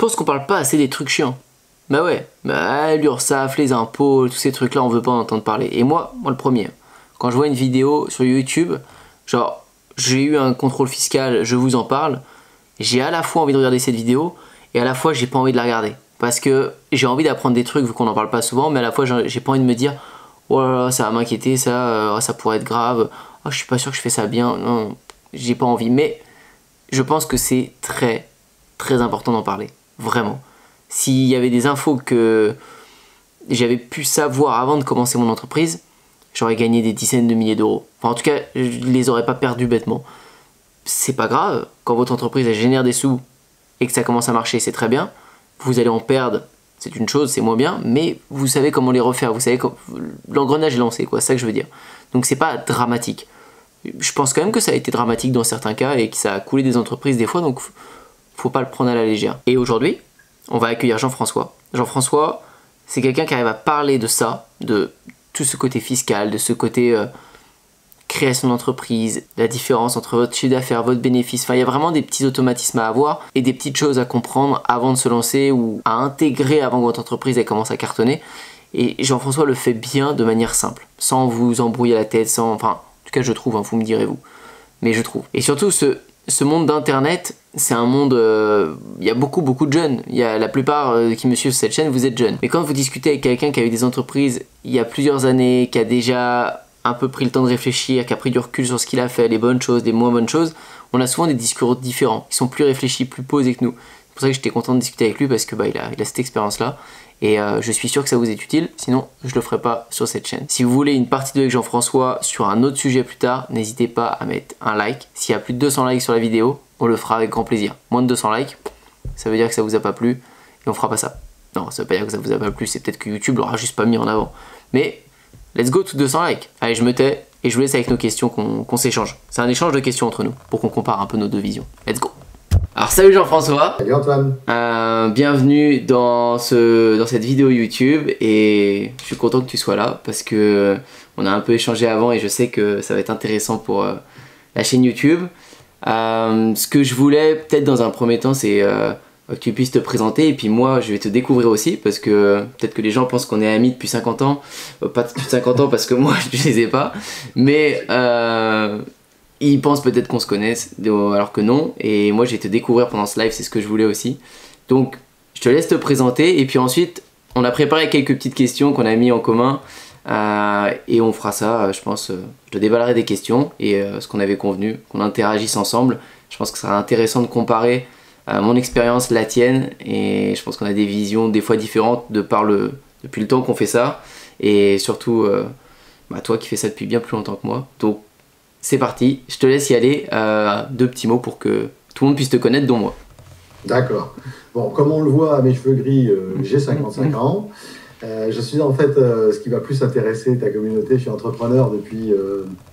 pense qu'on parle pas assez des trucs chiants. Bah ouais, bah l'URSSAF, les impôts, tous ces trucs là on veut pas en entendre parler. Et moi le premier, quand je vois une vidéo sur YouTube, genre j'ai eu un contrôle fiscal, je vous en parle, j'ai à la fois envie de regarder cette vidéo et à la fois j'ai pas envie de la regarder. Parce que j'ai envie d'apprendre des trucs vu qu'on en parle pas souvent, mais à la fois j'ai pas envie de me dire oh là là, ça va m'inquiéter, ça pourrait être grave, oh, je suis pas sûr que je fais ça bien, non, j'ai pas envie. Mais je pense que c'est très très important d'en parler, vraiment. S'il y avait des infos que j'avais pu savoir avant de commencer mon entreprise, j'aurais gagné des dizaines de milliers d'euros. Enfin, en tout cas, je les aurais pas perdus bêtement. C'est pas grave, quand votre entreprise elle génère des sous et que ça commence à marcher, c'est très bien. Vous allez en perdre, c'est une chose, c'est moins bien, mais vous savez comment les refaire, vous savez l'engrenage est lancé, quoi, c'est ça que je veux dire. Donc c'est pas dramatique. Je pense quand même que ça a été dramatique dans certains cas et que ça a coulé des entreprises des fois, donc faut pas le prendre à la légère. Et aujourd'hui, on va accueillir Jean-François. Jean-François, c'est quelqu'un qui arrive à parler de ça, de tout ce côté fiscal, de ce côté création d'entreprise, la différence entre votre chiffre d'affaires, votre bénéfice. Enfin, il y a vraiment des petits automatismes à avoir et des petites choses à comprendre avant de se lancer ou à intégrer avant que votre entreprise elle commence à cartonner. Et Jean-François le fait bien de manière simple, sans vous embrouiller la tête, enfin, en tout cas je trouve, hein, vous me direz vous. Mais je trouve. Et surtout, ce monde d'internet, c'est un monde, il y a beaucoup de jeunes. Il y a la plupart qui me suivent sur cette chaîne, vous êtes jeunes. Mais quand vous discutez avec quelqu'un qui a eu des entreprises il y a plusieurs années, qui a déjà un peu pris le temps de réfléchir, qui a pris du recul sur ce qu'il a fait, les bonnes choses, les moins bonnes choses, on a souvent des discours différents, qui sont plus réfléchis, plus posés que nous. C'est pour ça que j'étais content de discuter avec lui parce que il a cette expérience-là. Et je suis sûr que ça vous est utile, sinon je le ferai pas sur cette chaîne. Si vous voulez une partie 2 avec Jean-François sur un autre sujet plus tard, n'hésitez pas à mettre un like. S'il y a plus de 200 likes sur la vidéo, on le fera avec grand plaisir. Moins de 200 likes, ça veut dire que ça vous a pas plu et on fera pas ça. Non, ça veut pas dire que ça vous a pas plu, c'est peut-être que YouTube l'aura juste pas mis en avant. Mais let's go to 200 likes. Allez, je me tais et je vous laisse avec nos questions qu'on s'échange. C'est un échange de questions entre nous pour qu'on compare un peu nos deux visions. Let's go. Alors salut Jean-François. Salut Antoine. Bienvenue dans cette vidéo YouTube et je suis content que tu sois là parce que on a un peu échangé avant et je sais que ça va être intéressant pour la chaîne YouTube. Ce que je voulais peut-être dans un premier temps c'est que tu puisses te présenter et puis moi je vais te découvrir aussi parce que peut-être que les gens pensent qu'on est amis depuis 50 ans, pas depuis 50 ans parce que moi je les ai pas, mais ils pensent peut-être qu'on se connaisse alors que non, et moi j'ai été découvrir pendant ce live, c'est ce que je voulais aussi. Donc je te laisse te présenter et puis ensuite on a préparé quelques petites questions qu'on a mis en commun et on fera ça, je pense, je te déballerai des questions et ce qu'on avait convenu, qu'on interagisse ensemble. Je pense que ça sera intéressant de comparer mon expérience, la tienne, et je pense qu'on a des visions des fois différentes depuis le temps qu'on fait ça, et surtout toi qui fais ça depuis bien plus longtemps que moi. Donc c'est parti, je te laisse y aller, 2 petits mots pour que tout le monde puisse te connaître, dont moi. D'accord. Bon, comme on le voit à mes cheveux gris, j'ai 55 ans. Je suis en fait ce qui va plus intéresser ta communauté. Je suis entrepreneur depuis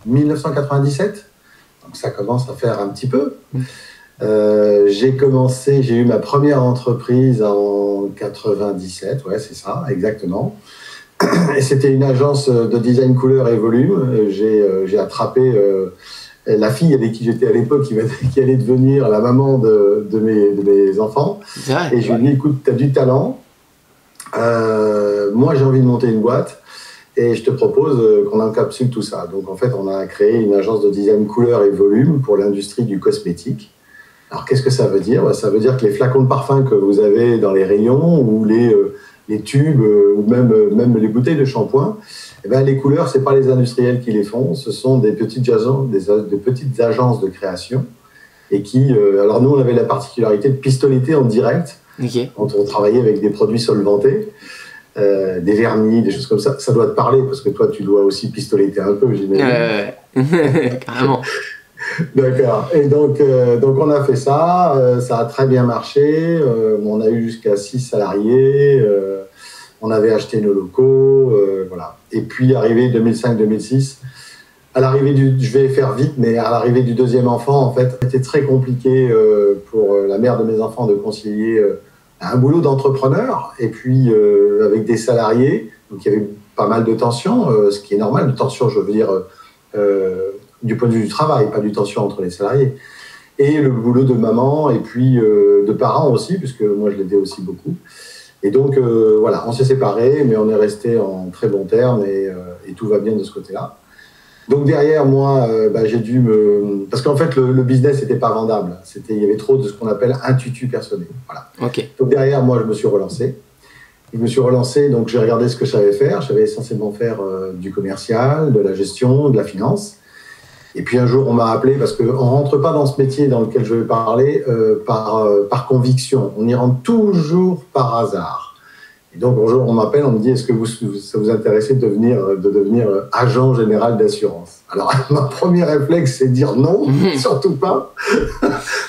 1997, donc ça commence à faire un petit peu. J'ai eu ma première entreprise en 97, ouais c'est ça, exactement. Et c'était une agence de design couleur et volume. J'ai attrapé la fille avec qui j'étais à l'époque, qui allait devenir la maman de mes enfants. Vrai, et je lui ai dit, écoute, tu as du talent. Moi, j'ai envie de monter une boîte. Et je te propose qu'on encapsule tout ça. Donc, en fait, on a créé une agence de design couleur et volume pour l'industrie du cosmétique. Alors, qu'est-ce que ça veut dire? Ça veut dire que les flacons de parfum que vous avez dans les rayons ou les tubes ou même les bouteilles de shampoing, eh ben, les couleurs, ce n'est pas les industriels qui les font, ce sont des petites agences de création et qui, alors nous on avait la particularité de pistoletter en direct. Okay. Quand on travaillait avec des produits solventés, des vernis, des choses comme ça. Ça doit te parler parce que toi tu dois aussi pistoletter un peu, j'imagine. Carrément. D'accord. Et donc on a fait ça, ça a très bien marché, on a eu jusqu'à 6 salariés, on avait acheté nos locaux, voilà. Et puis arrivé 2005-2006, je vais faire vite, mais à l'arrivée du deuxième enfant, en fait, c'était très compliqué pour la mère de mes enfants de concilier un boulot d'entrepreneur et puis avec des salariés, donc il y avait pas mal de tensions, ce qui est normal, de tensions, je veux dire, du point de vue du travail, pas du tension entre les salariés. et le boulot de maman, et puis de parents aussi, puisque moi je l'aidais aussi beaucoup. Et donc voilà, on s'est séparés, mais on est restés en très bons termes, et tout va bien de ce côté-là. Donc derrière moi, j'ai dû me... Parce qu'en fait, le business n'était pas vendable. Il y avait trop de ce qu'on appelle un tutu personnel. Voilà. Ok. Donc derrière moi, je me suis relancé. Donc j'ai regardé ce que je savais faire. Je savais essentiellement faire du commercial, de la gestion, de la finance. Et puis un jour, on m'a appelé, parce qu'on ne rentre pas dans ce métier dans lequel je vais parler par conviction. On y rentre toujours par hasard. Et donc, un jour, on m'appelle, on me dit, est-ce que ça vous intéressait de devenir agent général d'assurance? Alors, mon premier réflexe, c'est de dire non, surtout pas.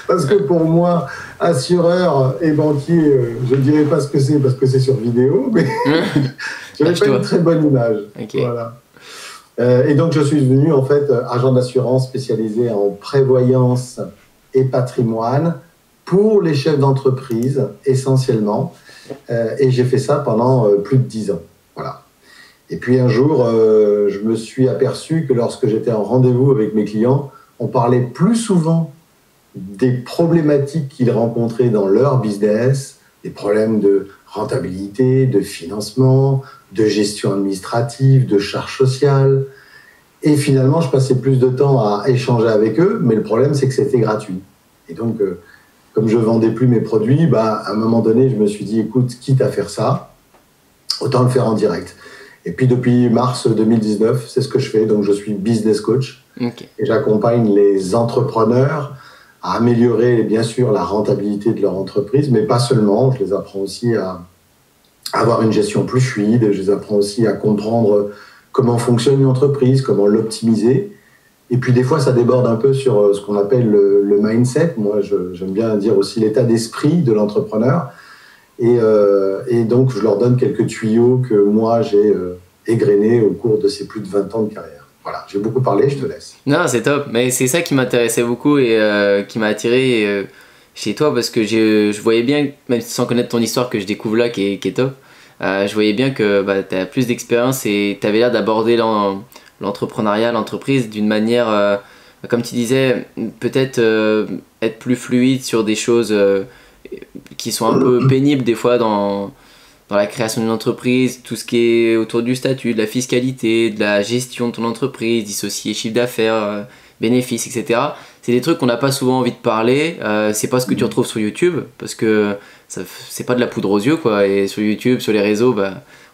Parce que pour moi, assureur et banquier, je ne dirais pas ce que c'est, parce que c'est sur vidéo, mais je n'avais pas une très bonne image. Okay. Voilà. Et donc, je suis devenu, en fait, agent d'assurance spécialisé en prévoyance et patrimoine pour les chefs d'entreprise, essentiellement. Et j'ai fait ça pendant plus de 10 ans. Voilà. Et puis un jour, je me suis aperçu que lorsque j'étais en rendez-vous avec mes clients, on parlait plus souvent des problématiques qu'ils rencontraient dans leur business, des problèmes de rentabilité, de financement, de gestion administrative, de charges sociales. Et finalement, je passais plus de temps à échanger avec eux, mais le problème, c'est que c'était gratuit. Et donc, comme je ne vendais plus mes produits, à un moment donné, je me suis dit, écoute, quitte à faire ça, autant le faire en direct. Et puis depuis mars 2019, c'est ce que je fais. Donc je suis business coach. Okay. Et j'accompagne les entrepreneurs à améliorer, bien sûr, la rentabilité de leur entreprise, mais pas seulement. Je les apprends aussi à avoir une gestion plus fluide. Je les apprends aussi à comprendre comment fonctionne une entreprise, comment l'optimiser. Et puis des fois, ça déborde un peu sur ce qu'on appelle le mindset. Moi, j'aime bien dire aussi l'état d'esprit de l'entrepreneur. Et donc, je leur donne quelques tuyaux que moi, j'ai égrenés au cours de ces plus de 20 ans de carrière. Voilà, j'ai beaucoup parlé, je te laisse. Non, c'est top. Mais c'est ça qui m'intéressait beaucoup et qui m'a attiré chez toi, parce que je voyais bien, même sans connaître ton histoire que je découvre là, qui est top, je voyais bien que tu as plus d'expérience et tu avais l'air d'aborder l'entrepreneuriat, l'entreprise d'une manière, comme tu disais, peut-être être plus fluide sur des choses qui sont un peu pénibles des fois dans la création d'une entreprise, tout ce qui est autour du statut, de la fiscalité, de la gestion de ton entreprise, dissocier chiffre d'affaires, bénéfices, etc. C'est des trucs qu'on n'a pas souvent envie de parler, c'est pas ce que tu retrouves sur YouTube, parce que c'est pas de la poudre aux yeux, quoi. Et sur YouTube, sur les réseaux,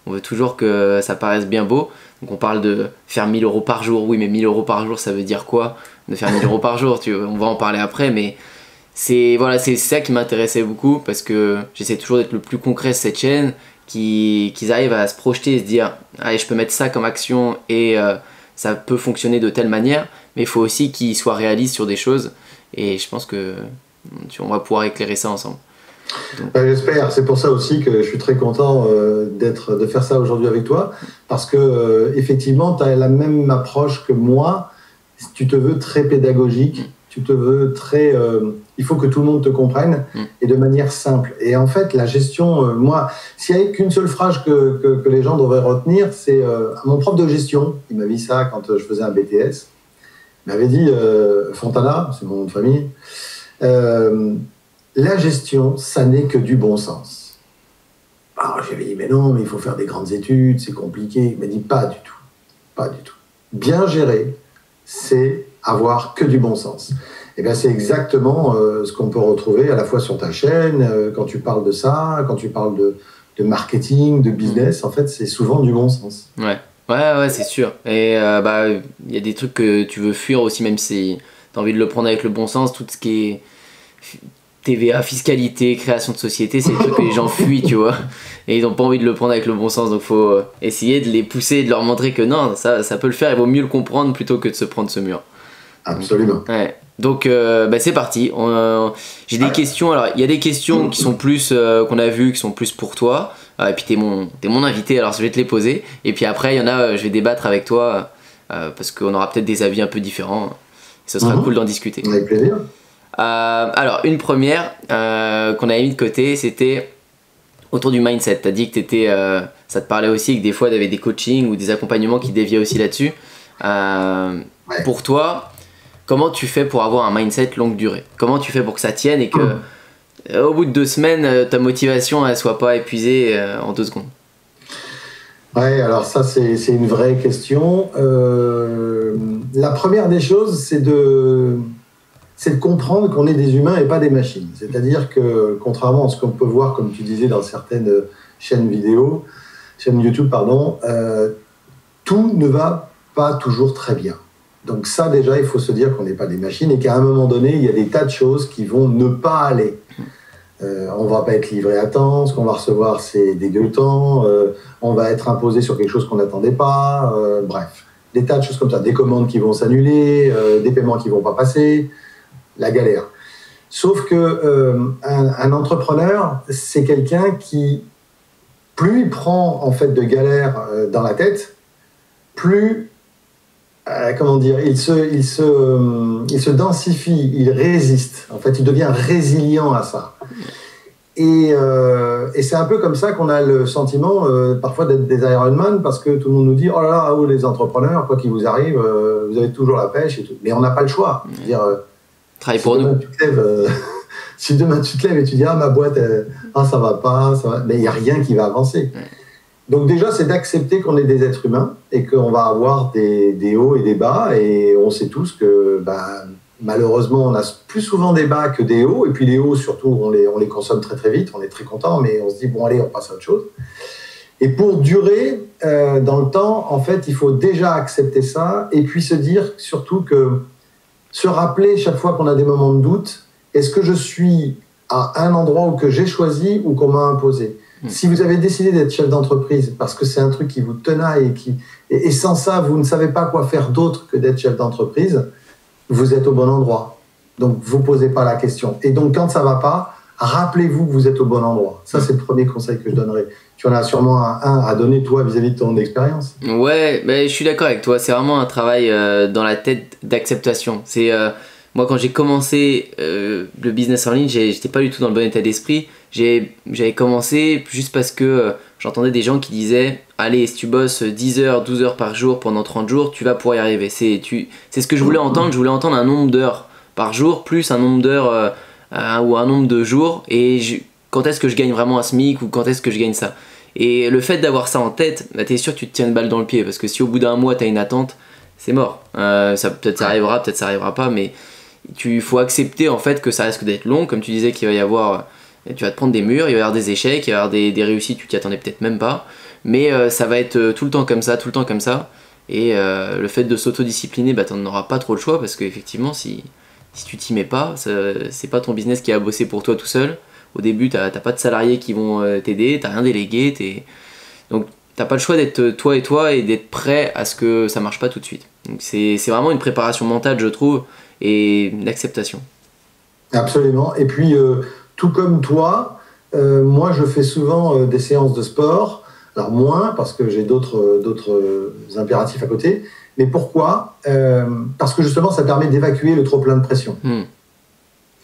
on veut toujours que ça paraisse bien beau. Donc on parle de faire 1000 euros par jour. Oui, mais 1000 euros par jour, ça veut dire quoi? De faire 1000 euros par jour, on va en parler après, mais c'est ça qui m'intéressait beaucoup, parce que j'essaie toujours d'être le plus concret sur cette chaîne, qu'ils arrivent à se projeter et se dire allez, je peux mettre ça comme action et ça peut fonctionner de telle manière, mais il faut aussi qu'ils soient réalistes sur des choses, et je pense que on va pouvoir éclairer ça ensemble. J'espère, c'est pour ça aussi que je suis très content de faire ça aujourd'hui avec toi, parce que effectivement, tu as la même approche que moi. Tu te veux très pédagogique, tu te veux très... il faut que tout le monde te comprenne, et de manière simple. Et en fait, la gestion, moi, s'il n'y avait qu'une seule phrase que les gens devraient retenir, c'est mon prof de gestion, il m'a dit ça quand je faisais un BTS, il m'avait dit, Fontana, c'est mon nom de famille, la gestion, ça n'est que du bon sens. Alors j'avais dit, mais non, mais il faut faire des grandes études, c'est compliqué. Il m'a dit, pas du tout, pas du tout. Bien gérer, c'est avoir que du bon sens. Et bien c'est exactement ce qu'on peut retrouver à la fois sur ta chaîne, quand tu parles de ça, quand tu parles de marketing, de business, en fait c'est souvent du bon sens. Ouais, c'est sûr. Et il y a des trucs que tu veux fuir aussi, même si tu as envie de le prendre avec le bon sens, tout ce qui est TVA, fiscalité, création de société, c'est des trucs que les gens fuient, tu vois. Et ils n'ont pas envie de le prendre avec le bon sens, donc il faut essayer de les pousser et de leur montrer que non, ça peut le faire, il vaut mieux le comprendre plutôt que de se prendre ce mur. Absolument. Ouais. Donc c'est parti. J'ai des questions. Alors il y a des questions qui sont plus qu'on a vues, qui sont plus pour toi. Et puis t'es mon invité, alors je vais te les poser. Et puis après il y en a, je vais débattre avec toi parce qu'on aura peut-être des avis un peu différents. Ce sera cool d'en discuter. Avec plaisir. Alors une première qu'on avait mis de côté, c'était autour du mindset. T'as dit que ça te parlait aussi, que des fois t'avais des coachings ou des accompagnements qui déviaient aussi là-dessus. Ouais. Pour toi, comment tu fais pour avoir un mindset longue durée? Comment tu fais pour que ça tienne et que au bout de 2 semaines, ta motivation elle soit pas épuisée en 2 secondes? Ouais, alors ça c'est une vraie question. La première des choses, c'est de comprendre qu'on est des humains et pas des machines. C'est-à-dire que, contrairement à ce qu'on peut voir, comme tu disais, dans certaines chaînes YouTube, pardon, tout ne va pas toujours très bien. Donc ça, déjà, il faut se dire qu'on n'est pas des machines et qu'à un moment donné, il y a des tas de choses qui vont ne pas aller. On ne va pas être livré à temps, ce qu'on va recevoir, c'est dégueulant, on va être imposé sur quelque chose qu'on n'attendait pas, bref. Des tas de choses comme ça, des commandes qui vont s'annuler, des paiements qui ne vont pas passer, la galère. Sauf que un entrepreneur, c'est quelqu'un qui, plus il prend en fait de galères dans la tête, plus comment dire, il se densifie, il résiste. En fait, il devient résilient à ça. Et c'est un peu comme ça qu'on a le sentiment parfois d'être des Ironman, parce que tout le monde nous dit « Oh là là, vous les entrepreneurs, quoi qu'il vous arrive, vous avez toujours la pêche. » et tout. Mais on n'a pas le choix. Je veux dire, travaille pour nous. Si demain tu te lèves et tu dis « Ah, ma boîte, ça va pas, mais il n'y a rien qui va avancer. Ouais. Donc déjà, c'est d'accepter qu'on est des êtres humains et qu'on va avoir des hauts et des bas, et on sait tous que malheureusement, on a plus souvent des bas que des hauts, et puis les hauts, surtout, on les consomme très très vite, on est très content, mais on se dit, bon allez, on passe à autre chose. Et pour durer dans le temps, en fait, il faut déjà accepter ça, et puis se dire surtout que, se rappeler chaque fois qu'on a des moments de doute, est-ce que je suis à un endroit que j'ai choisi ou qu'on m'a imposé ? Si vous avez décidé d'être chef d'entreprise parce que c'est un truc qui vous tenaille et sans ça, vous ne savez pas quoi faire d'autre que d'être chef d'entreprise, vous êtes au bon endroit. Donc, vous ne posez pas la question. Et donc, quand ça ne va pas, rappelez-vous que vous êtes au bon endroit. Ça, c'est le premier conseil que je donnerais. Tu en as sûrement un à donner, toi, vis-à-vis de ton expérience. Ouais, je suis d'accord avec toi. C'est vraiment un travail dans la tête d'acceptation. C'est... moi, quand j'ai commencé le business en ligne, j'étais pas du tout dans le bon état d'esprit. J'avais commencé juste parce que j'entendais des gens qui disaient « Allez, si tu bosses 10 heures, 12 heures par jour pendant 30 jours, tu vas pouvoir y arriver. » C'est ce que je voulais entendre. Je voulais entendre un nombre d'heures par jour, plus un nombre d'heures ou un nombre de jours. Et quand est-ce que je gagne vraiment un SMIC ou quand est-ce que je gagne ça. Et le fait d'avoir ça en tête, t'es sûr que tu te tiens une balle dans le pied. Parce que si au bout d'un mois, t'as une attente, c'est mort. Peut-être ça arrivera, peut-être ça arrivera pas, mais... Il faut accepter en fait que ça risque d'être long, comme tu disais qu'il va y avoir, tu vas te prendre des murs, il va y avoir des échecs, il va y avoir des réussites, tu t'y attendais peut-être même pas, mais ça va être tout le temps comme ça, et le fait de s'autodiscipliner, t'en auras pas trop le choix, parce qu'effectivement si tu t'y mets pas, c'est pas ton business qui a bossé pour toi tout seul. Au début t'as pas de salariés qui vont t'aider, t'as rien délégué, donc t'as pas le choix d'être toi et d'être prêt à ce que ça marche pas tout de suite. Donc c'est vraiment une préparation mentale, je trouve, et l'acceptation. Absolument. Et puis, tout comme toi, moi, je fais souvent des séances de sport. Alors, moins, parce que j'ai d'autres impératifs à côté. Mais pourquoi ? Parce que justement, ça permet d'évacuer le trop-plein de pression.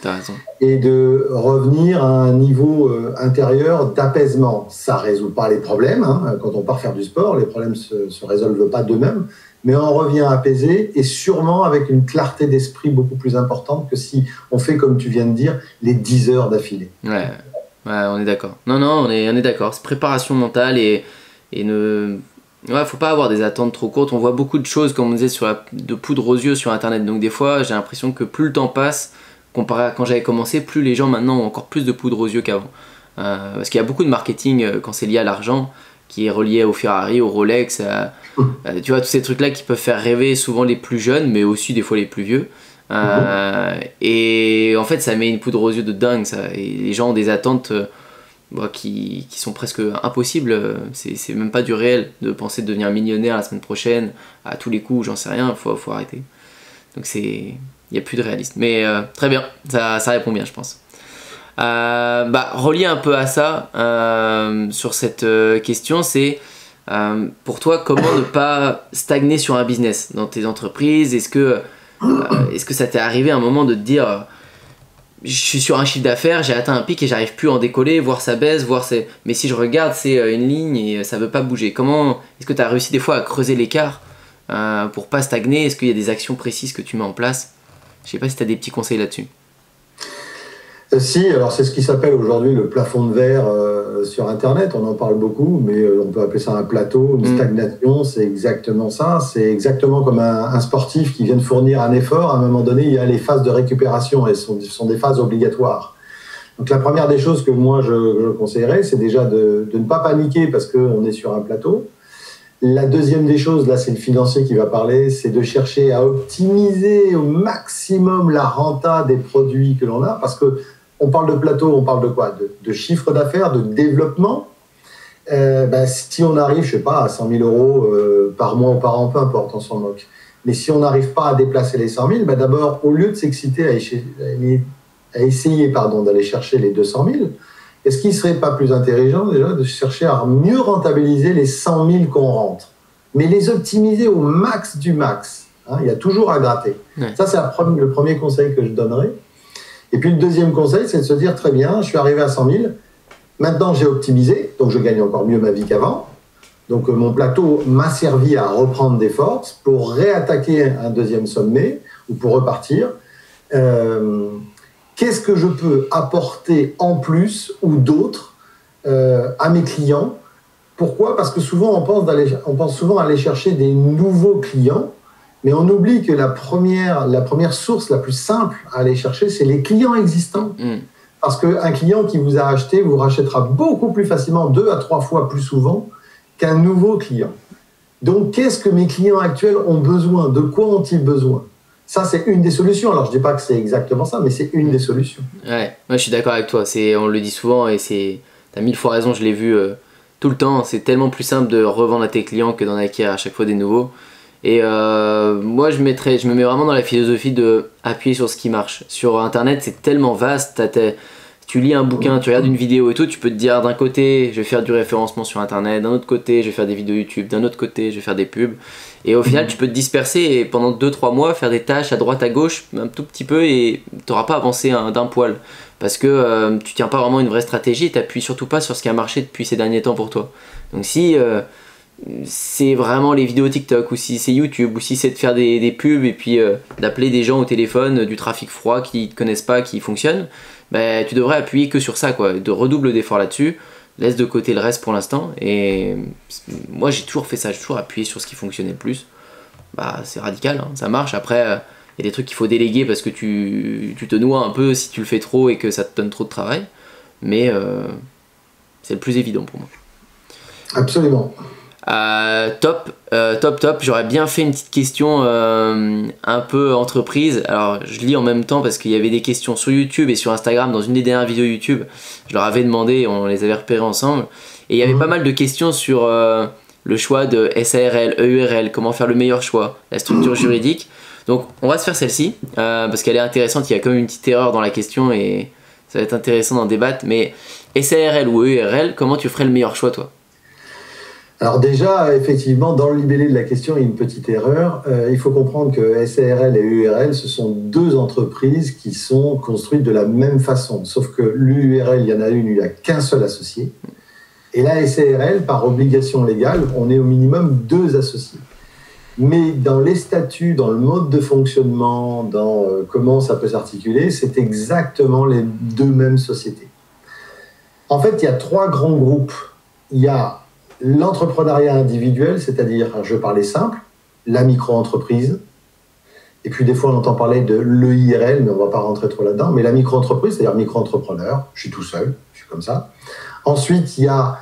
T'as raison. Et de revenir à un niveau intérieur d'apaisement. Ça ne résout pas les problèmes. Quand on part faire du sport, les problèmes ne se résolvent pas d'eux-mêmes. Mais on revient apaisé et sûrement avec une clarté d'esprit beaucoup plus importante que si on fait, comme tu viens de dire, les 10 heures d'affilée. Ouais, on est d'accord. Non, on est d'accord. C'est préparation mentale et faut pas avoir des attentes trop courtes. On voit beaucoup de choses, comme on disait, de poudre aux yeux sur Internet. Donc des fois, j'ai l'impression que plus le temps passe, comparé à quand j'avais commencé, plus les gens maintenant ont encore plus de poudre aux yeux qu'avant. Parce qu'il y a beaucoup de marketing quand c'est lié à l'argent, qui est relié au Ferrari, au Rolex, tu vois, tous ces trucs-là qui peuvent faire rêver souvent les plus jeunes, mais aussi des fois les plus vieux. Et en fait, ça met une poudre aux yeux de dingue, ça. Et les gens ont des attentes qui sont presque impossibles. C'est même pas du réel de penser devenir millionnaire la semaine prochaine, à tous les coups, j'en sais rien, faut arrêter. Donc il n'y a plus de réalisme. Mais très bien, ça répond bien, je pense. Relié un peu à ça, sur cette question, c'est pour toi, comment ne pas stagner sur un business dans tes entreprises? Est-ce que ça t'est arrivé à un moment de te dire je suis sur un chiffre d'affaires, j'ai atteint un pic et j'arrive plus à en décoller, voir ça baisse, mais si je regarde c'est une ligne et ça veut pas bouger. Est-ce que tu as réussi des fois à creuser l'écart pour pas stagner? Est-ce qu'il y a des actions précises que tu mets en place? Je sais pas si tu as des petits conseils là-dessus. Si, alors c'est ce qui s'appelle aujourd'hui le plafond de verre sur Internet, on en parle beaucoup, mais on peut appeler ça un plateau, une stagnation, c'est exactement ça. C'est exactement comme un sportif qui vient de fournir un effort, à un moment donné, il y a les phases de récupération, et ce sont des phases obligatoires. Donc la première des choses que moi je conseillerais, c'est déjà de ne pas paniquer parce qu'on est sur un plateau. La deuxième des choses, là c'est le financier qui va parler, c'est de chercher à optimiser au maximum la renta des produits que l'on a, parce que on parle de plateau, on parle de quoi? De chiffre d'affaires, de développement. Si on arrive, je sais pas, à 100 000 euros par mois ou par an, peu importe, on s'en moque. Mais si on n'arrive pas à déplacer les 100 000, d'abord, au lieu de s'exciter à essayer d'aller chercher les 200 000, est-ce qu'il ne serait pas plus intelligent déjà de chercher à mieux rentabiliser les 100 000 qu'on rentre, mais les optimiser au max du max, hein, il y a toujours à gratter. Ouais. Ça, c'est le premier conseil que je donnerais. Et puis le deuxième conseil, c'est de se dire, très bien, je suis arrivé à 100 000, maintenant j'ai optimisé, donc je gagne encore mieux ma vie qu'avant. Donc mon plateau m'a servi à reprendre des forces pour réattaquer un deuxième sommet ou pour repartir. Qu'est-ce que je peux apporter en plus ou d'autre à mes clients? Pourquoi? Parce que souvent on pense souvent à aller chercher des nouveaux clients, mais on oublie que la première source la plus simple à aller chercher, c'est les clients existants. Parce qu'un client qui vous a acheté vous rachètera beaucoup plus facilement, 2 à 3 fois plus souvent qu'un nouveau client. Donc, qu'est-ce que mes clients actuels ont besoin? De quoi ont-ils besoin? Ça, c'est une des solutions. Alors, je ne dis pas que c'est exactement ça, mais c'est une des solutions. Ouais, moi, je suis d'accord avec toi. On le dit souvent et tu as 1000 fois raison, je l'ai vu tout le temps. C'est tellement plus simple de revendre à tes clients que d'en acquérir à chaque fois des nouveaux. Et moi, je me mets vraiment dans la philosophie de appuyer sur ce qui marche. Sur Internet, c'est tellement vaste. Tu lis un bouquin, tu regardes une vidéo et tout, tu peux te dire d'un côté, je vais faire du référencement sur Internet, d'un autre côté, je vais faire des vidéos YouTube, d'un autre côté, je vais faire des pubs. Et au final, tu peux te disperser et pendant 2-3 mois, faire des tâches à droite, à gauche, un tout petit peu, et tu n'auras pas avancé d'un poil. Parce que tu tiens pas vraiment une vraie stratégie et tu n'appuies surtout pas sur ce qui a marché depuis ces derniers temps pour toi. Donc si c'est vraiment les vidéos TikTok, ou si c'est YouTube, ou si c'est de faire des pubs et puis d'appeler des gens au téléphone, du trafic froid qui ne connaissent pas, qui fonctionne, tu devrais appuyer que sur ça, quoi, de redouble d'efforts là-dessus, laisse de côté le reste pour l'instant. Et moi j'ai toujours fait ça, j'ai toujours appuyé sur ce qui fonctionnait le plus. C'est radical, hein, ça marche. Après il y a des trucs qu'il faut déléguer parce que tu te noies un peu si tu le fais trop et que ça te donne trop de travail, mais c'est le plus évident pour moi. Absolument. Top. J'aurais bien fait une petite question un peu entreprise. Alors je lis en même temps parce qu'il y avait des questions sur YouTube et sur Instagram. Dans une des dernières vidéos YouTube, je leur avais demandé, on les avait repérées ensemble, et il y avait pas mal de questions sur le choix de SARL, EURL, comment faire le meilleur choix, la structure juridique. Donc on va se faire celle-ci parce qu'elle est intéressante. Il y a quand même une petite erreur dans la question et ça va être intéressant d'en débattre. Mais SARL ou EURL, comment tu ferais le meilleur choix, toi? Alors déjà, effectivement, dans le libellé de la question, il y a une petite erreur. Il faut comprendre que SARL et URL, ce sont deux entreprises qui sont construites de la même façon. Sauf que l'URL, il y en a une, il n'y a qu'un seul associé. Et la SARL, par obligation légale, on est au minimum 2 associés. Mais dans les statuts, dans le mode de fonctionnement, dans comment ça peut s'articuler, c'est exactement les 2 mêmes sociétés. En fait, il y a 3 grands groupes. Il y a l'entrepreneuriat individuel, c'est-à-dire, je vais parler simple, la micro-entreprise. Et puis des fois, on entend parler de l'EIRL, mais on ne va pas rentrer trop là-dedans. Mais la micro-entreprise, c'est-à-dire micro-entrepreneur, je suis tout seul, je suis comme ça. Ensuite, il y a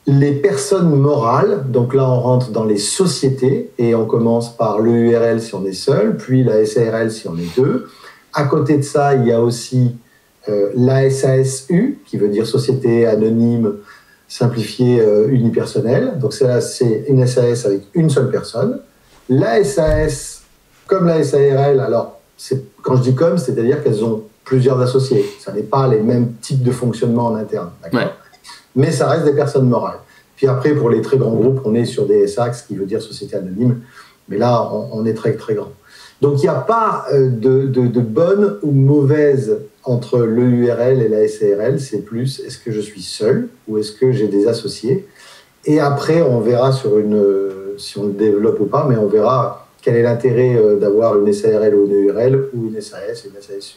les personnes morales. Donc là, on rentre dans les sociétés et on commence par l'EURL si on est seul, puis la SARL si on est 2. À côté de ça, il y a aussi la SASU, qui veut dire Société Anonyme simplifiée unipersonnelle. Donc c'est une SAS avec une seule personne. La SAS, comme la SARL, alors quand je dis comme, c'est-à-dire qu'elles ont plusieurs associés. Ça n'est pas les mêmes types de fonctionnement en interne. D'accord ? Ouais. Mais ça reste des personnes morales. Puis après, pour les très grands groupes, on est sur des SAC, ce qui veut dire Société Anonyme. Mais là, on est très, très grand. Donc, il n'y a pas de bonne ou mauvaise entre l'EURL et la SARL. C'est plus, est-ce que je suis seul ou est-ce que j'ai des associés? Et après, on verra si on le développe ou pas, mais on verra quel est l'intérêt d'avoir une SARL ou une URL ou une SAS et une SASU.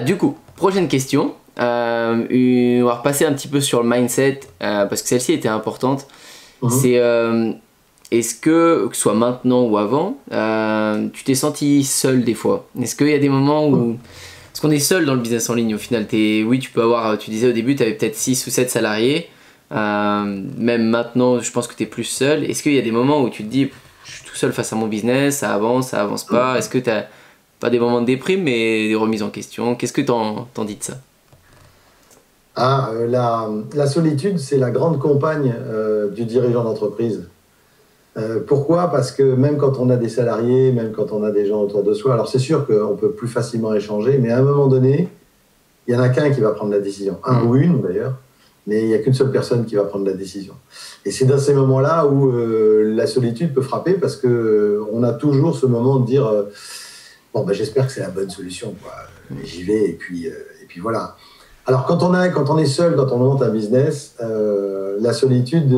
Du coup, prochaine question. On va repasser un petit peu sur le mindset parce que celle-ci était importante. C'est est-ce que ce soit maintenant ou avant, tu t'es senti seul des fois? Est-ce qu'il y a des moments où... Parce qu'on est seul dans le business en ligne au final. Oui, tu peux avoir, tu disais au début, tu avais peut-être 6 ou 7 salariés. Même maintenant, je pense que tu es plus seul. Est-ce qu'il y a des moments où tu te dis, je suis tout seul face à mon business, ça avance pas? Est-ce que tu n'as pas des moments de déprime, mais des remises en question? Qu'est-ce que t'en dis de ça? La solitude, c'est la grande compagne du dirigeant d'entreprise. Pourquoi? Parce que même quand on a des salariés, même quand on a des gens autour de soi, alors c'est sûr qu'on peut plus facilement échanger, mais à un moment donné, il y en a qu'un qui va prendre la décision. Un ou une d'ailleurs, mais il n'y a qu'une seule personne qui va prendre la décision. Et c'est dans ces moments-là où la solitude peut frapper parce qu'on a toujours ce moment de dire j'espère que c'est la bonne solution, quoi. J'y vais et puis voilà. Alors quand on est seul, quand on monte un business, la solitude,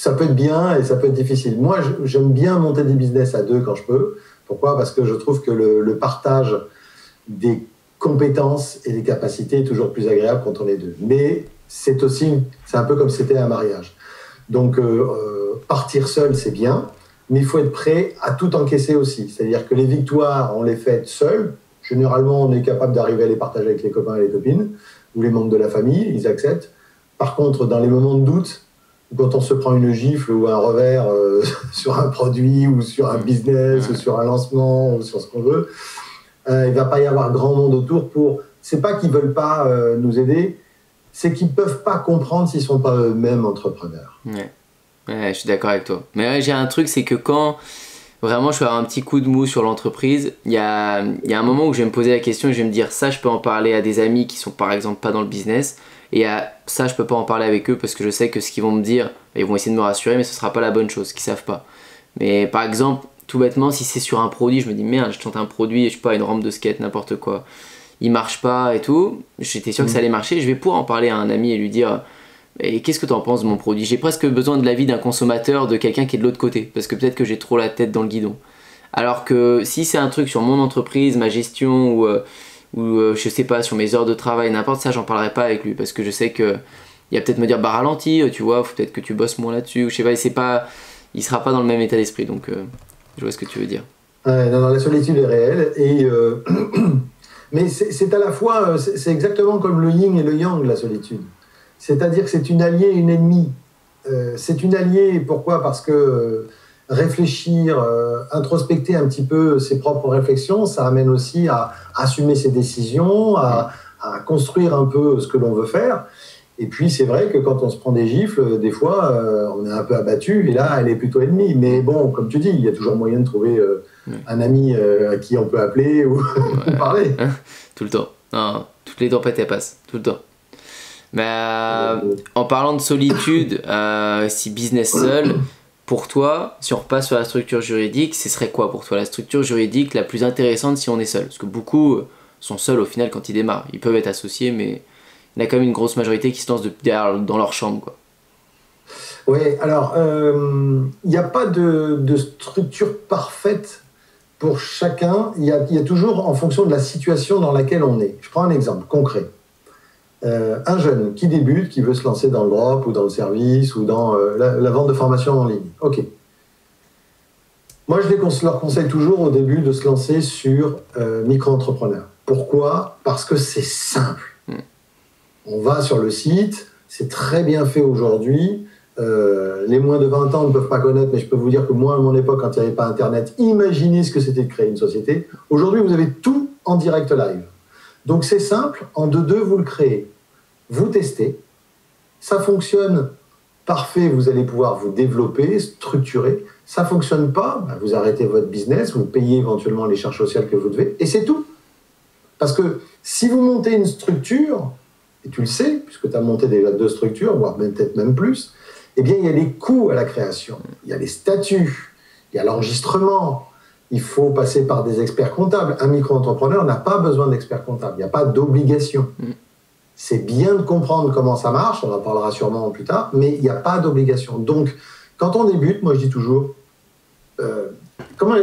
ça peut être bien et ça peut être difficile. Moi, j'aime bien monter des business à deux quand je peux. Pourquoi? Parce que je trouve que le partage des compétences et des capacités est toujours plus agréable quand on est deux. Mais c'est un peu comme si c'était un mariage. Donc, partir seul, c'est bien, mais il faut être prêt à tout encaisser aussi. C'est-à-dire que les victoires, on les fait seuls. Généralement, on est capable d'arriver à les partager avec les copains et les copines ou les membres de la famille, ils acceptent. Par contre, dans les moments de doute, quand on se prend une gifle ou un revers sur un produit ou sur un business ou sur un lancement ou sur ce qu'on veut, il ne va pas y avoir grand monde autour pour... C'est pas qu'ils ne veulent pas nous aider, c'est qu'ils ne peuvent pas comprendre s'ils ne sont pas eux-mêmes entrepreneurs. Ouais, je suis d'accord avec toi. Mais ouais, j'ai un truc, c'est que quand vraiment je vais avoir un petit coup de mou sur l'entreprise, il y a un moment où je vais me poser la question et je vais me dire ça, je peux en parler à des amis qui sont par exemple pas dans le business. Et ça, je peux pas en parler avec eux parce que je sais que ce qu'ils vont me dire, ils vont essayer de me rassurer, mais ce sera pas la bonne chose, qu'ils savent pas. Mais par exemple, tout bêtement, si c'est sur un produit, je me dis merde, je tente un produit, je sais pas, une rampe de skate, n'importe quoi, il marche pas et tout, j'étais sûr que ça allait marcher, je vais pouvoir en parler à un ami et lui dire et qu'est-ce que tu en penses de mon produit? J'ai presque besoin de l'avis d'un consommateur, de quelqu'un qui est de l'autre côté, parce que peut-être que j'ai trop la tête dans le guidon. Alors que si c'est un truc sur mon entreprise, ma gestion ou je sais pas, sur mes heures de travail, n'importe, ça j'en parlerai pas avec lui parce que je sais que il va peut-être me dire ralentis, tu vois, faut peut-être que tu bosses moins là-dessus, ou je sais pas, il sera pas dans le même état d'esprit, donc je vois ce que tu veux dire. Non, la solitude est réelle mais c'est à la fois, c'est exactement comme le yin et le yang, la solitude. C'est-à-dire que c'est une alliée et une ennemie. C'est une alliée, pourquoi? Parce que réfléchir, introspecter un petit peu ses propres réflexions, ça amène aussi à assumer ses décisions, à construire un peu ce que l'on veut faire. Et puis c'est vrai que quand on se prend des gifles, des fois on est un peu abattu et là elle est plutôt ennemie. Mais bon, comme tu dis, il y a toujours moyen de trouver un ami à qui on peut appeler ou parler. Tout le temps. Non, toutes les tempêtes elles passent, tout le temps. Mais en parlant de solitude, si business seul, pour toi, si on repasse sur la structure juridique, ce serait quoi pour toi la structure juridique la plus intéressante si on est seul? Parce que beaucoup sont seuls au final quand ils démarrent. Ils peuvent être associés, mais il y a quand même une grosse majorité qui se lance dans leur chambre, quoi. Oui, alors il n'y a pas de structure parfaite pour chacun. Il y a toujours en fonction de la situation dans laquelle on est. Je prends un exemple concret. Un jeune qui débute, qui veut se lancer dans le drop ou dans le service ou dans la vente de formation en ligne. Ok. Moi, leur conseille toujours au début de se lancer sur micro-entrepreneur. Pourquoi? Parce que c'est simple. On va sur le site, c'est très bien fait aujourd'hui. Les moins de 20 ans ne peuvent pas connaître, mais je peux vous dire que moi, à mon époque, quand il n'y avait pas Internet, imaginez ce que c'était de créer une société. Aujourd'hui, vous avez tout en direct live. Donc c'est simple, en 2-2, vous le créez. Vous testez, ça fonctionne, parfait, vous allez pouvoir vous développer, structurer. Ça ne fonctionne pas, vous arrêtez votre business, vous payez éventuellement les charges sociales que vous devez, et c'est tout. Parce que si vous montez une structure, et tu le sais, puisque tu as monté déjà 2 structures, voire peut-être même plus, eh bien il y a des coûts à la création, il y a les statuts, il y a l'enregistrement. Il faut passer par des experts comptables. Un micro-entrepreneur n'a pas besoin d'experts comptables. Il n'y a pas d'obligation. C'est bien de comprendre comment ça marche, on en parlera sûrement plus tard, mais il n'y a pas d'obligation. Donc, quand on débute, moi je dis toujours,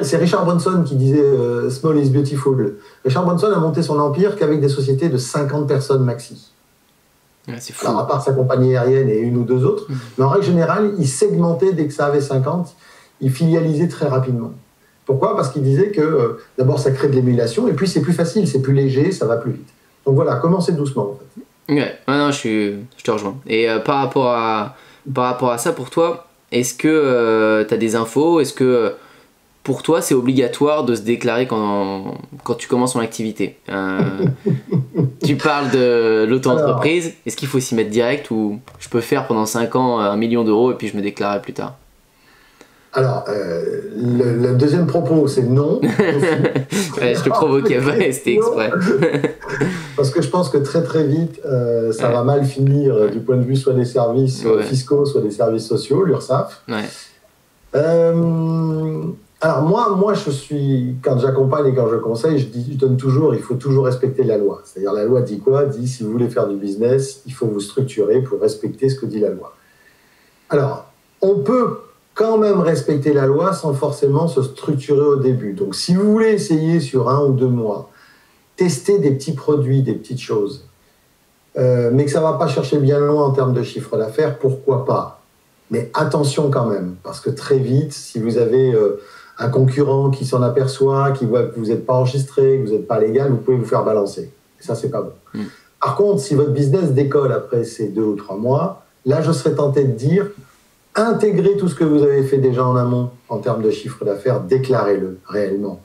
c'est Richard Branson qui disait Small is beautiful. Richard Branson a monté son empire qu'avec des sociétés de 50 personnes maxi. Ouais, c'est fou. Alors, à part sa compagnie aérienne et une ou deux autres, mais en règle générale, il segmentait dès que ça avait 50, il filialisait très rapidement. Pourquoi? Parce qu'il disait que d'abord ça crée de l'émulation et puis c'est plus facile, c'est plus léger, ça va plus vite. Donc voilà, commencez doucement en fait. Ouais, non, je te rejoins. Et par rapport à ça, pour toi, est-ce que tu as des infos? Est-ce que pour toi c'est obligatoire de se déclarer quand tu commences ton activité? Tu parles de l'auto-entreprise, est-ce qu'il faut s'y mettre direct ou je peux faire pendant 5 ans 1 million d'euros et puis je me déclarerai plus tard? Alors, le deuxième propos, c'est non. Ouais, je te provoquais pas, c'était exprès. Parce que je pense que très très vite, ça va mal finir du point de vue soit des services fiscaux, soit des services sociaux, l'URSSAF. Ouais. Alors moi, je suis, quand j'accompagne et quand je conseille, je donne toujours, il faut toujours respecter la loi. C'est-à-dire la loi dit quoi? Dit si vous voulez faire du business, il faut vous structurer pour respecter ce que dit la loi. Alors, on peut quand même respecter la loi sans forcément se structurer au début. Donc, si vous voulez essayer sur 1 ou 2 mois, tester des petits produits, des petites choses, mais que ça ne va pas chercher bien loin en termes de chiffre d'affaires, pourquoi pas? Mais attention quand même, parce que très vite, si vous avez un concurrent qui s'en aperçoit, qui voit que vous n'êtes pas enregistré, que vous n'êtes pas légal, vous pouvez vous faire balancer. Et ça, c'est pas bon. Par contre, si votre business décolle après ces 2 ou 3 mois, là, je serais tenté de dire intégrez tout ce que vous avez fait déjà en amont en termes de chiffre d'affaires, déclarez-le réellement.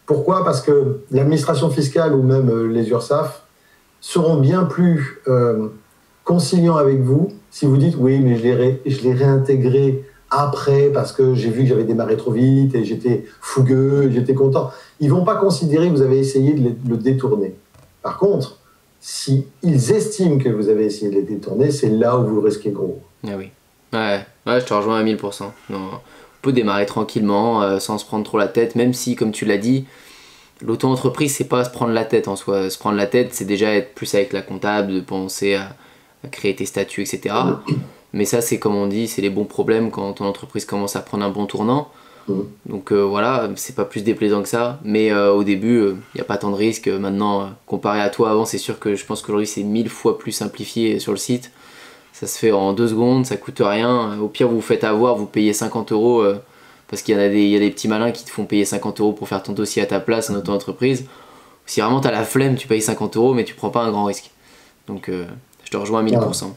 Pourquoi? Parce que l'administration fiscale ou même les URSSAF seront bien plus conciliants avec vous si vous dites oui, mais je l'ai réintégré après parce que j'ai vu que j'avais démarré trop vite et j'étais fougueux, et j'étais content. Ils ne vont pas considérer que vous avez essayé de le détourner. Par contre, si ils estiment que vous avez essayé de les détourner, c'est là où vous risquez gros. Ah oui. Ouais, je te rejoins à 1000%. Non, on peut démarrer tranquillement, sans se prendre trop la tête, même si, comme tu l'as dit, l'auto-entreprise, c'est pas se prendre la tête en soi. Se prendre la tête, c'est déjà être plus avec la comptable, de penser à créer tes statuts, etc. Mais ça, c'est comme on dit, c'est les bons problèmes quand ton entreprise commence à prendre un bon tournant. Donc voilà, c'est pas plus déplaisant que ça. Mais au début, il n'y a pas tant de risques. Maintenant, comparé à toi avant, c'est sûr que je pense qu'aujourd'hui, c'est 1000 fois plus simplifié sur le site. Ça se fait en 2 secondes, ça coûte rien. Au pire, vous vous faites avoir, vous payez 50 euros parce qu'il y a des petits malins qui te font payer 50 euros pour faire ton dossier à ta place en auto-entreprise. Si vraiment tu as la flemme, tu payes 50 euros, mais tu prends pas un grand risque. Donc, je te rejoins à 1000%.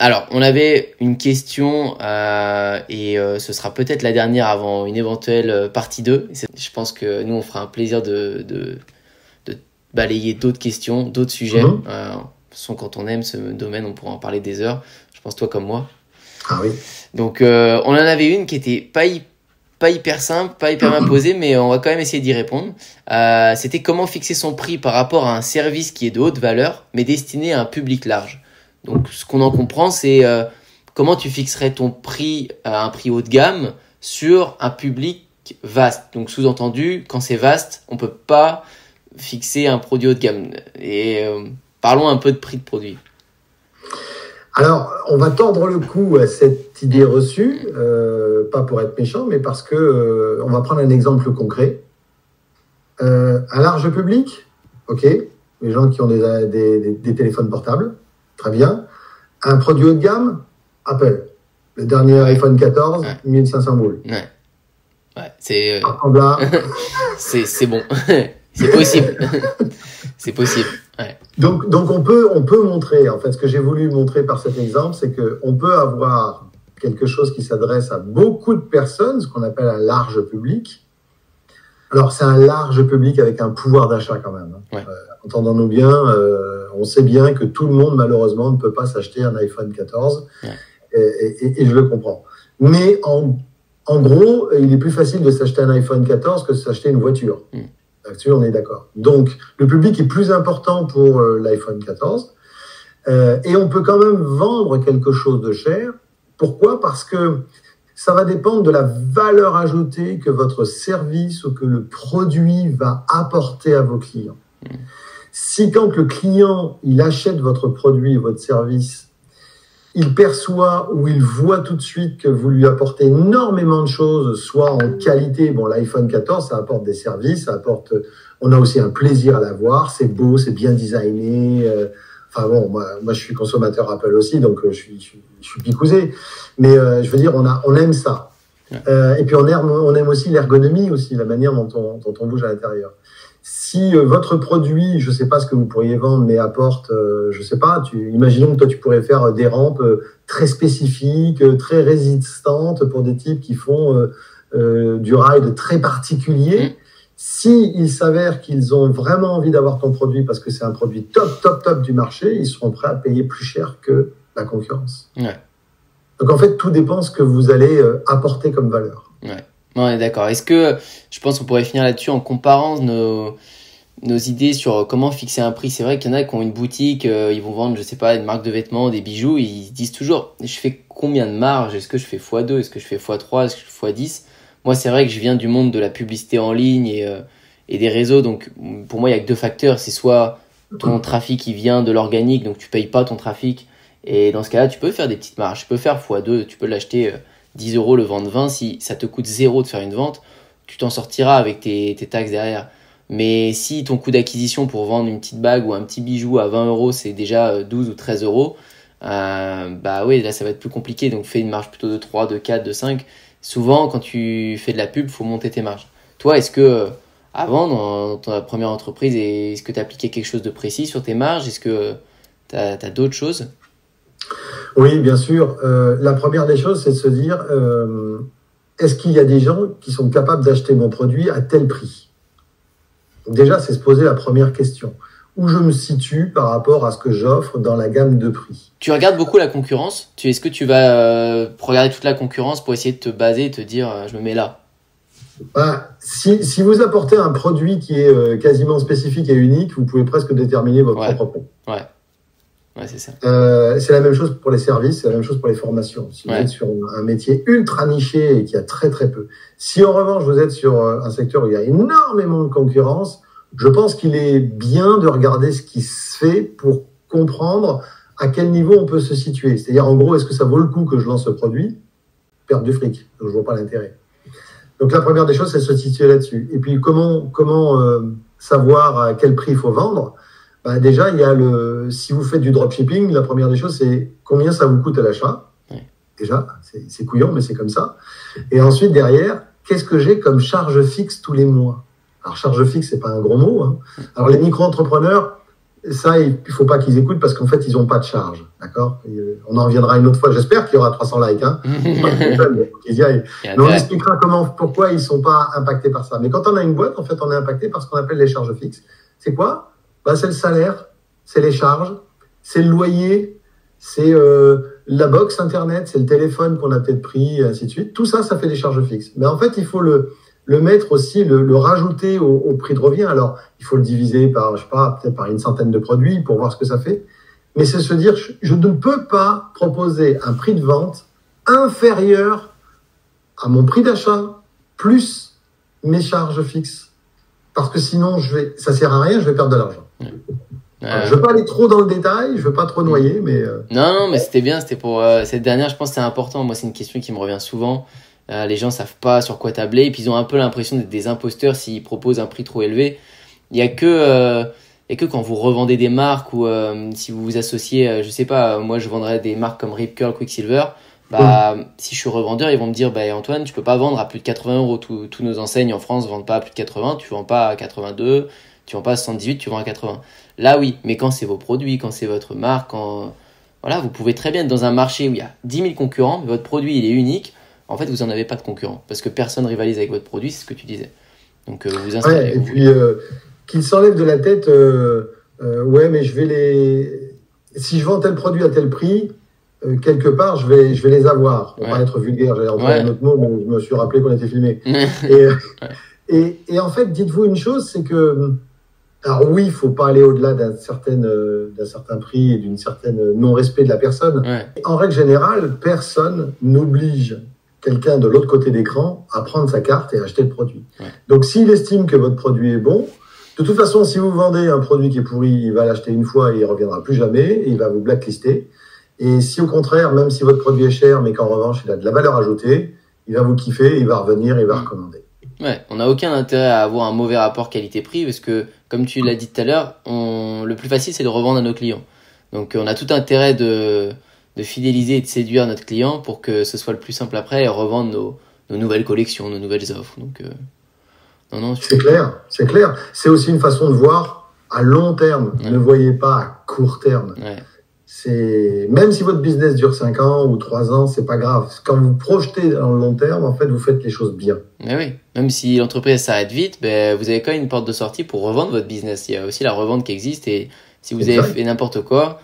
Alors, on avait une question et ce sera peut-être la dernière avant une éventuelle partie 2. Je pense que nous, on fera un plaisir de balayer d'autres questions, d'autres sujets. Quand on aime ce domaine, on pourra en parler des heures. Je pense toi comme moi. Ah oui. Donc on en avait une qui était pas hyper simple, pas hyper bien posée, mais on va quand même essayer d'y répondre. C'était comment fixer son prix par rapport à un service qui est de haute valeur, mais destiné à un public large. Donc ce qu'on en comprend, c'est comment tu fixerais ton prix à un prix haut de gamme sur un public vaste. Donc sous-entendu, quand c'est vaste, on peut pas fixer un produit haut de gamme. Et parlons un peu de prix de produit. Alors, on va tordre le cou à cette idée reçue, pas pour être méchant, mais parce que on va prendre un exemple concret. Un large public, ok, les gens qui ont des téléphones portables, très bien. Un produit haut de gamme, Apple. Le dernier iPhone 14, 1500 boules. Ouais, c'est bon. C'est possible. C'est possible. Ouais. Donc on peut montrer, en fait, ce que j'ai voulu montrer par cet exemple, c'est qu'on peut avoir quelque chose qui s'adresse à beaucoup de personnes, ce qu'on appelle un large public. Alors, c'est un large public avec un pouvoir d'achat quand même. Ouais. Entendons-nous bien, on sait bien que tout le monde, malheureusement, ne peut pas s'acheter un iPhone 14, et je le comprends. Mais en gros, il est plus facile de s'acheter un iPhone 14 que de s'acheter une voiture. Là-dessus, on est d'accord. Donc, le public est plus important pour l'iPhone 14. Et on peut quand même vendre quelque chose de cher. Pourquoi? Parce que ça va dépendre de la valeur ajoutée que votre service ou que le produit va apporter à vos clients. Si quand le client il achète votre produit et votre service, il perçoit ou il voit tout de suite que vous lui apportez énormément de choses, soit en qualité. Bon, l'iPhone 14, ça apporte des services, ça apporte. On a aussi un plaisir à l'avoir. C'est beau, c'est bien designé. Enfin bon, moi, je suis consommateur Apple aussi, donc je suis picousé. Mais je veux dire, on aime ça. Et puis on aime aussi l'ergonomie aussi, la manière dont on bouge à l'intérieur. Si votre produit, je sais pas ce que vous pourriez vendre, mais apporte, je sais pas, imaginons que toi tu pourrais faire des rampes très spécifiques, très résistantes pour des types qui font du ride très particulier. Si il s'avère qu'ils ont vraiment envie d'avoir ton produit parce que c'est un produit top du marché, ils seront prêts à payer plus cher que la concurrence. Ouais. Donc en fait, tout dépend ce que vous allez apporter comme valeur. Ouais. On est d'accord. Est-ce que, je pense qu'on pourrait finir là-dessus en comparant nos idées sur comment fixer un prix. C'est vrai qu'il y en a qui ont une boutique, ils vont vendre, je sais pas, une marque de vêtements, des bijoux, ils se disent toujours, je fais combien de marge? Est-ce que je fais x2? Est-ce que je fais x3? Est-ce que je fais x10? Moi, c'est vrai que je viens du monde de la publicité en ligne et des réseaux. Donc, pour moi, il y a que deux facteurs. C'est soit ton trafic qui vient de l'organique, donc tu payes pas ton trafic. Et dans ce cas-là, tu peux faire des petites marges. Tu peux faire x2, tu peux l'acheter 10 €, le vendre 20. Si ça te coûte 0 de faire une vente, tu t'en sortiras avec tes taxes derrière. Mais si ton coût d'acquisition pour vendre une petite bague ou un petit bijou à 20 €, c'est déjà 12 ou 13 €, bah oui, là, ça va être plus compliqué. Donc, fais une marge plutôt de 3, de 4, de 5. Souvent, quand tu fais de la pub, faut monter tes marges. Toi, est-ce que, avant, dans ta première entreprise, est-ce que tu as appliqué quelque chose de précis sur tes marges? Est-ce que tu as d'autres choses? Oui, bien sûr. La première des choses, c'est de se dire, est-ce qu'il y a des gens qui sont capables d'acheter mon produit à tel prix? Donc déjà, c'est se poser la première question. Où je me situe par rapport à ce que j'offre dans la gamme de prix. Tu regardes beaucoup la concurrence. Est-ce que tu vas regarder toute la concurrence pour essayer de te baser et te dire je me mets là? Si vous apportez un produit qui est quasiment spécifique et unique, vous pouvez presque déterminer votre propre prix. Ouais, c'est ça. C'est la même chose pour les services, c'est la même chose pour les formations. Si vous êtes sur un métier ultra niché et qui a très très peu. Si en revanche vous êtes sur un secteur où il y a énormément de concurrence, je pense qu'il est bien de regarder ce qui se fait pour comprendre à quel niveau on peut se situer. C'est-à-dire, en gros, est-ce que ça vaut le coup que je lance ce produit? Perdre du fric, donc je vois pas l'intérêt. Donc la première des choses, c'est de se situer là-dessus. Et puis comment savoir à quel prix il faut vendre? Déjà, il y a si vous faites du dropshipping, la première des choses, c'est combien ça vous coûte à l'achat. Déjà, c'est couillon, mais c'est comme ça. Et ensuite, derrière, qu'est-ce que j'ai comme charge fixe tous les mois? Alors, charge fixe, c'est pas un gros mot. Hein. Alors, les micro-entrepreneurs, ça, il faut pas qu'ils écoutent parce qu'en fait, ils ont pas de charge. D'accord? On en reviendra une autre fois. J'espère qu'il y aura 300 likes. Hein. Mais on expliquera pourquoi ils sont pas impactés par ça. Mais quand on a une boîte, en fait, on est impacté par ce qu'on appelle les charges fixes. C'est quoi? C'est le salaire, c'est les charges, c'est le loyer, c'est la box internet, c'est le téléphone qu'on a peut-être pris, et ainsi de suite. Tout ça, ça fait des charges fixes. Mais en fait, il faut le mettre aussi, le rajouter au prix de revient. Alors, il faut le diviser par, je sais pas, peut-être par une centaine de produits pour voir ce que ça fait. Mais c'est se dire, je ne peux pas proposer un prix de vente inférieur à mon prix d'achat plus mes charges fixes. Parce que sinon, ça sert à rien, je vais perdre de l'argent. Je veux pas aller trop dans le détail, je veux pas trop noyer, mais... Non, mais c'était bien, c'était pour... cette dernière, je pense que c'est important. Moi, c'est une question qui me revient souvent. Les gens savent pas sur quoi tabler, et puis ils ont un peu l'impression d'être des imposteurs s'ils proposent un prix trop élevé. Il y a que quand vous revendez des marques ou si vous vous associez, je sais pas, moi je vendrais des marques comme Rip Curl, Quicksilver. Si je suis revendeur, ils vont me dire Antoine, tu peux pas vendre à plus de 80 €. Tous nos enseignes en France vendent pas à plus de 80, tu vends pas à 82, tu vends pas à 78, tu vends à 80. Là oui, mais quand c'est vos produits, quand c'est votre marque, voilà, vous pouvez très bien être dans un marché où il y a 10 000 concurrents, mais votre produit il est unique. En fait, vous en avez pas de concurrents parce que personne rivalise avec votre produit, c'est ce que tu disais. Donc vous installez. Ouais, et puis qu'ils s'enlèvent de la tête, mais si je vends tel produit à tel prix, quelque part, je vais les avoir. Pour pas être vulgaire, j'allais employer un autre mot, mais je me suis rappelé qu'on était filmé. Et en fait, dites-vous une chose, c'est que, alors oui, il faut pas aller au-delà d'un certain prix et d'une certaine non-respect de la personne. En règle générale, personne n'oblige quelqu'un de l'autre côté d'écran à prendre sa carte et acheter le produit. Donc, s'il estime que votre produit est bon, de toute façon, si vous vendez un produit qui est pourri, il va l'acheter une fois et il reviendra plus jamais, et il va vous blacklister. Et si au contraire, même si votre produit est cher, mais qu'en revanche, il a de la valeur ajoutée, il va vous kiffer, il va revenir, il va recommander. Ouais, on n'a aucun intérêt à avoir un mauvais rapport qualité-prix parce que, comme tu l'as dit tout à l'heure, le plus facile c'est de revendre à nos clients. Donc on a tout intérêt de fidéliser et de séduire notre client pour que ce soit le plus simple après et revendre nos nouvelles collections, nos nouvelles offres. Donc non, c'est clair, c'est clair. C'est aussi une façon de voir à long terme. Ouais. Ne voyez pas à court terme. Ouais. Même si votre business dure 5 ans ou 3 ans, c'est pas grave. Quand vous projetez dans le long terme, en fait, vous faites les choses bien. Mais oui, même si l'entreprise s'arrête vite, ben, vous avez quand même une porte de sortie pour revendre votre business. Il y a aussi la revente qui existe et si vous avez fait n'importe quoi,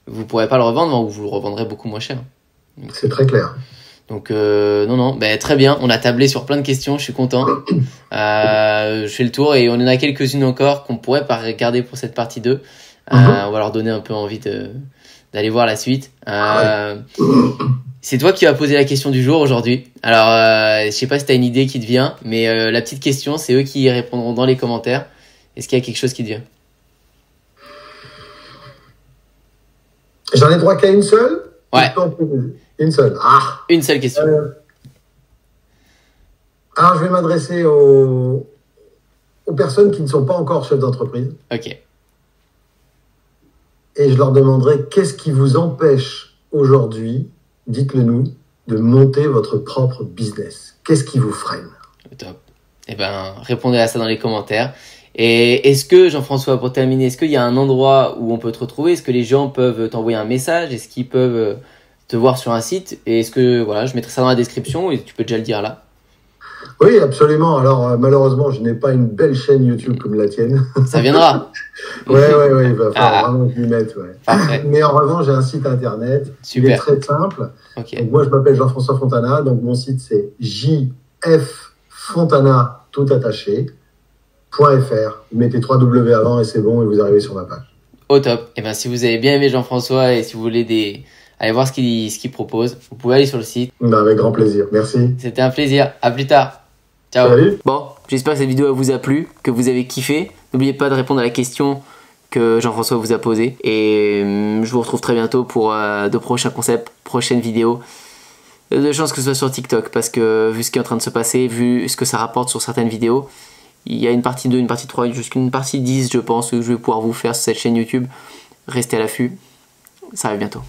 vous pourrez pas le revendre ou vous le revendrez beaucoup moins cher. C'est très clair. Donc non, ben, très bien, on a tablé sur plein de questions, je suis content. Je fais le tour et on en a quelques-unes encore qu'on pourrait pas regarder pour cette partie 2. On va leur donner un peu envie d'aller voir la suite. C'est toi qui vas poser la question du jour aujourd'hui. Alors, je sais pas si tu as une idée qui te vient, mais la petite question, c'est eux qui y répondront dans les commentaires. Est-ce qu'il y a quelque chose qui te vient? J'en ai droit qu'à une seule? Ouais. Une seule. Une seule question. Alors, je vais m'adresser aux personnes qui ne sont pas encore chefs d'entreprise. Ok. Et je leur demanderai qu'est-ce qui vous empêche aujourd'hui, dites-le nous, de monter votre propre business. Qu'est-ce qui vous freine? Top. Eh ben, répondez à ça dans les commentaires. Et est-ce que, Jean-François, pour terminer, est-ce qu'il y a un endroit où on peut te retrouver? Est-ce que les gens peuvent t'envoyer un message? Est-ce qu'ils peuvent te voir sur un site? Et est-ce que, voilà, je mettrai ça dans la description et tu peux déjà le dire là. Oui, absolument. Alors, malheureusement, je n'ai pas une belle chaîne YouTube comme la tienne. Ça viendra. Ouais, il va falloir vraiment que je m'y mette. Ouais. Parfait. Mais en revanche, j'ai un site internet. Super. Il est très simple. Okay. Donc, moi, je m'appelle Jean-François Fontana. Donc, mon site, c'est jffontana, tout attaché, .fr. Vous mettez 3 W avant et c'est bon et vous arrivez sur ma page. Au top. Et ben, si vous avez bien aimé Jean-François et si vous voulez aller voir ce qu'il propose, vous pouvez aller sur le site. Avec grand plaisir. Merci. C'était un plaisir. À plus tard. Ciao. Salut. Bon, j'espère que cette vidéo vous a plu, que vous avez kiffé. N'oubliez pas de répondre à la question que Jean-François vous a posée. Et je vous retrouve très bientôt pour de prochains concepts, prochaines vidéos. De chance que ce soit sur TikTok, parce que vu ce qui est en train de se passer, vu ce que ça rapporte sur certaines vidéos, il y a une partie 2, une partie 3, jusqu'une partie 10, je pense, que je vais pouvoir vous faire sur cette chaîne YouTube. Restez à l'affût. Ça arrive bientôt.